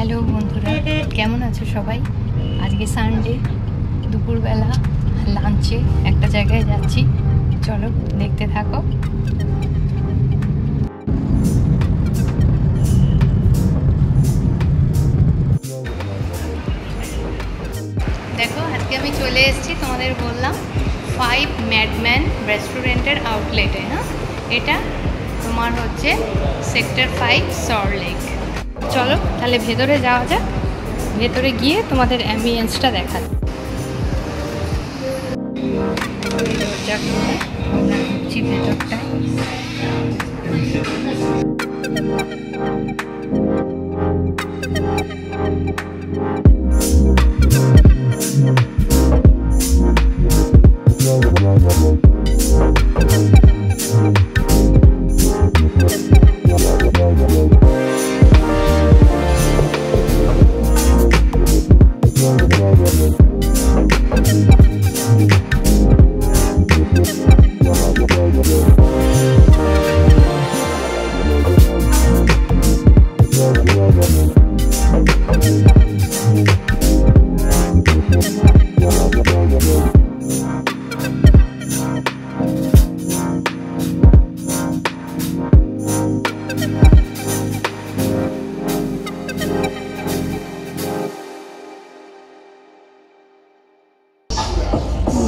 Hello বন্ধুরা, কেমন আছো সবাই? আজকে সানডে, দুপুরবেলা লাঞ্চে একটা জায়গায় যাচ্ছি, চলো দেখতে থাকো। দেখো, আজকে আমি চলে এসেছি, তোমাদের বললাম 5 ম্যাডম্যান রেস্টুরেন্টের আউটলেটে। হ্যাঁ, এটা তোমার হচ্ছে সেক্টর 5 সল্টলেক। চলো তাহলে ভেতরে যাওয়া যাক, ভেতরে গিয়ে তোমাদের অ্যাম্বিয়েন্সটা দেখাচ্ছি। আমরা ঢুকছি ভেতরটায়।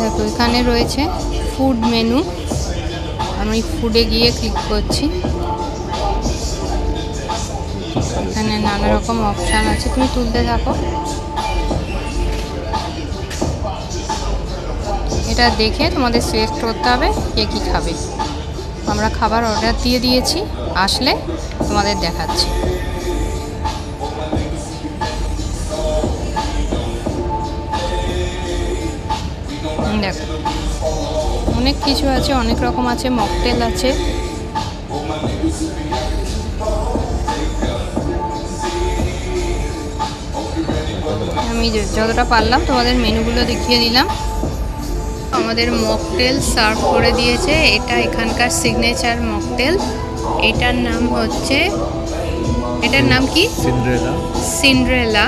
দেখো, এখানে রয়েছে ফুড মেনু। আমি ফুডে গিয়ে ক্লিক করছি। এখানে নানা রকম অপশান আছে, তুমি তুলতে থাকো। এটা দেখে তোমাদের সিলেক্ট করতে হবে কে কী খাবে। আমরা খাবার অর্ডার দিয়ে দিয়েছি, আসলে তোমাদের দেখাচ্ছি। দেখো, অনেক কিছু আছে, অনেক রকম আছে, মকটেল আছে। আমি যতটা পারলাম তোমাদের মেনুগুলো দেখিয়ে দিলাম। আমাদের মকটেল সার্ভ করে দিয়েছে। এটা এখানকার সিগনেচার মকটেল। এটার নাম হচ্ছে, এটার নাম কি? সিন্ড্রেলা।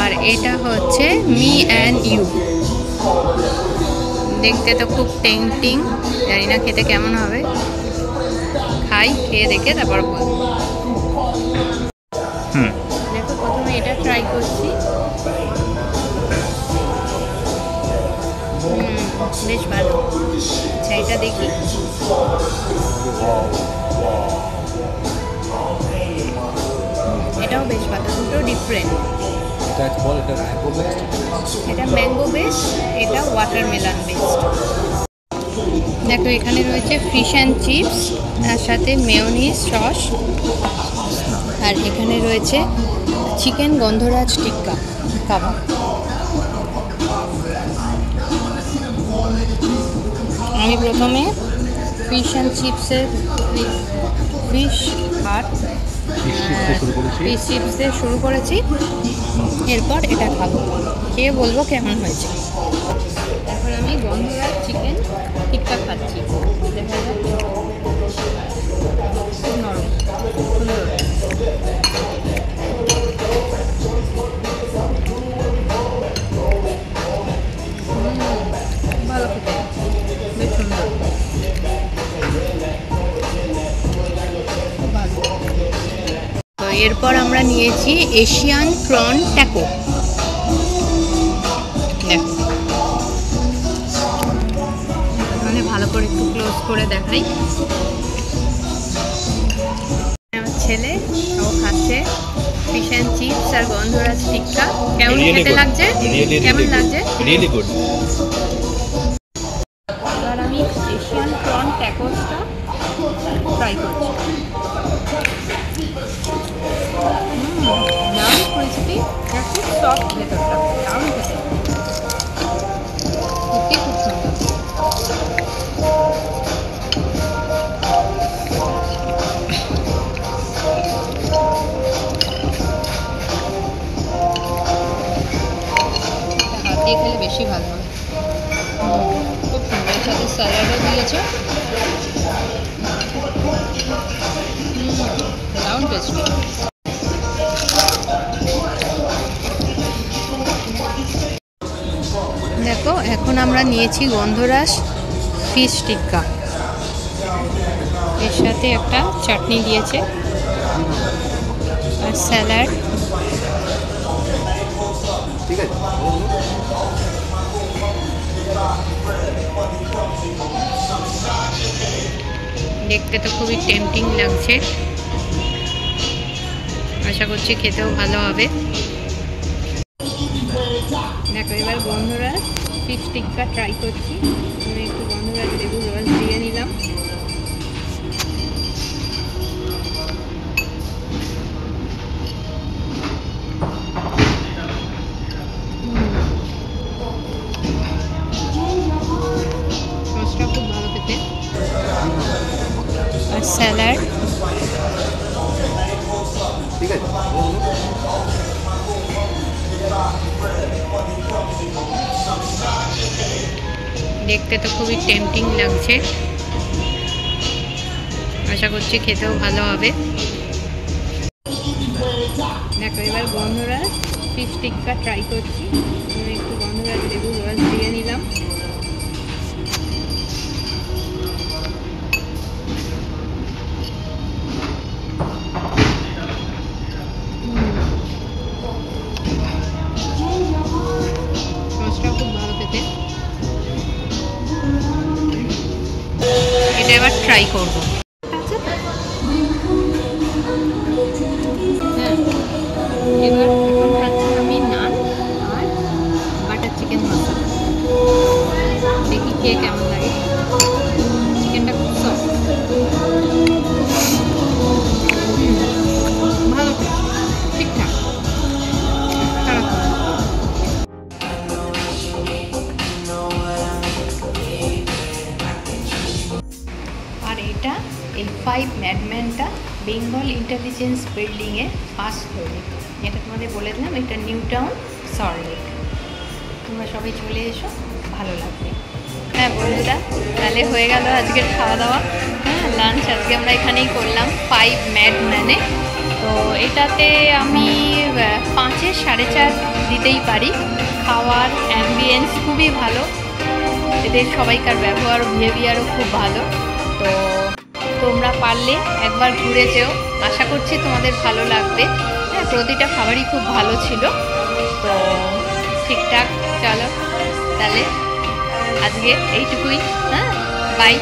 আর এটা হচ্ছে মি অ্যান্ড ইউ। দেখতে তো খুব টেম্পটিং, জানি না খেতে কেমন হবে। খাই, খেয়ে দেখে তারপর বলবো। দেখো, প্রথমে এটা ট্রাই করছি। বেশ ভালো। আচ্ছা, এটা দেখি। এটাও বেশ ভালো, দুটো ডিফারেন্ট। এটা ম্যাঙ্গো বেস্ট, এটা ওয়াটারমেলন বেস্ট। দেখো, এখানে রয়েছে ফিশ অ্যান্ড চিপস, তার সাথে মেয়োনিজ সস। আর এখানে রয়েছে চিকেন গন্ধরাজ টিক্কা কাবাব। আমি প্রথমে ফিশ অ্যান্ড চিপসের ফিশ চিপস দিয়ে শুরু করেছি, এরপর এটা খাবো, খেয়ে বলবো কেমন হয়েছে। এখন আমি গন্ধরাজ চিকেন টিক্কা খাচ্ছি। দেখা যায় খুব নরম, সুন্দর। ভালো খেতে, বেশ সুন্দর, খুব ভালো। তো এরপর আমরা নিয়েছি এশিয়ান প্রন ট্যাকো। দেখো, মানে ভালো করে একটু ক্লোজ করে দেখাই। আমার ছেলে ও খাচ্ছে ফিশ অ্যান্ড চিপস আর গন্ধরাজ টিক্কা। কেমন খেতে লাগছে? কেমন লাগছে? Really good. এবার আমি এশিয়ান প্রন ট্যাকোসটা ট্রাই করছি। দারুণ ক্রিসপি, আর খুব সফট ভেতরটা, দারুণ খেতে, সত্যি খুব সুন্দর। হাত দিয়ে খেলে বেশি ভালো হবে, খুব সুন্দর। সাথে স্যালাডও দিয়েছে, দারুণ টেস্টি। এখন আমরা নিয়েছি গন্ধরাজ ফিশ টিক্কা, এর সাথে একটা চাটনি দিয়েছে আর স্যালাড। দেখতে তো খুবই টেম্পটিং লাগছে, আশা করছি খেতেও ভালো হবে। দেখো এবার গন্ধরাজ ফিশ টিক্কা ট্রাই করছি। আমি একটু গন্ধরাজ লেবুর রস দিয়ে নিলাম। সসটা খুব ভালো খেতে, আর স্যালাড। দেখতে তো খুবই টেম্পটিং লাগছে, আশা করছি খেতেও ভালো হবে। দেখো এবার গন্ধরাজ ফিশ টিক্কা ট্রাই করছি। আমি একটু গন্ধরাজ লেবুর রস দিয়ে নিলাম। সসটা খুব ভালো খেতে, এটা এবার ট্রাই করবো। এবার এখন খাচ্ছি আমি নান আর বাটার চিকেন মশলা। দেখি খেয়ে কেমন লাগে। চিকেনটা খুব সফট, ভালো, ঠিকঠাক, খারাপ না। আর এটা এই 5 ম্যাডম্যানটা বেঙ্গল ইন্টেলিজেন্স বিল্ডিংয়ে ফার্স্ট ফ্লোরে, যেটা তোমাদের বলে দিলাম, এটা নিউ টাউন সল্টলেক। তোমরা সবাই চলে এসো, ভালো লাগবে। হ্যাঁ বন্ধুরা, তাহলে হয়ে গেল আজকের খাওয়া দাওয়া। হ্যাঁ, লাঞ্চ আজকে আমরা এখানেই করলাম 5 ম্যাডম্যানে। তো এটাতে আমি 5-এর 4.5 দিতেই পারি। খাওয়ার অ্যাম্বিয়েন্স খুবই ভালো, এদের সবাইকার ব্যবহার বিহেভিয়ারও খুব ভালো। তো তোমরা পারলে একবার ঘুরে যেও, আশা করছি তোমাদের ভালো লাগবে। হ্যাঁ, প্রতিটা খাবারই খুব ভালো ছিল। তো ঠিকঠাক, চলো তাহলে আজকে এইটুকুই। হ্যাঁ, বাই।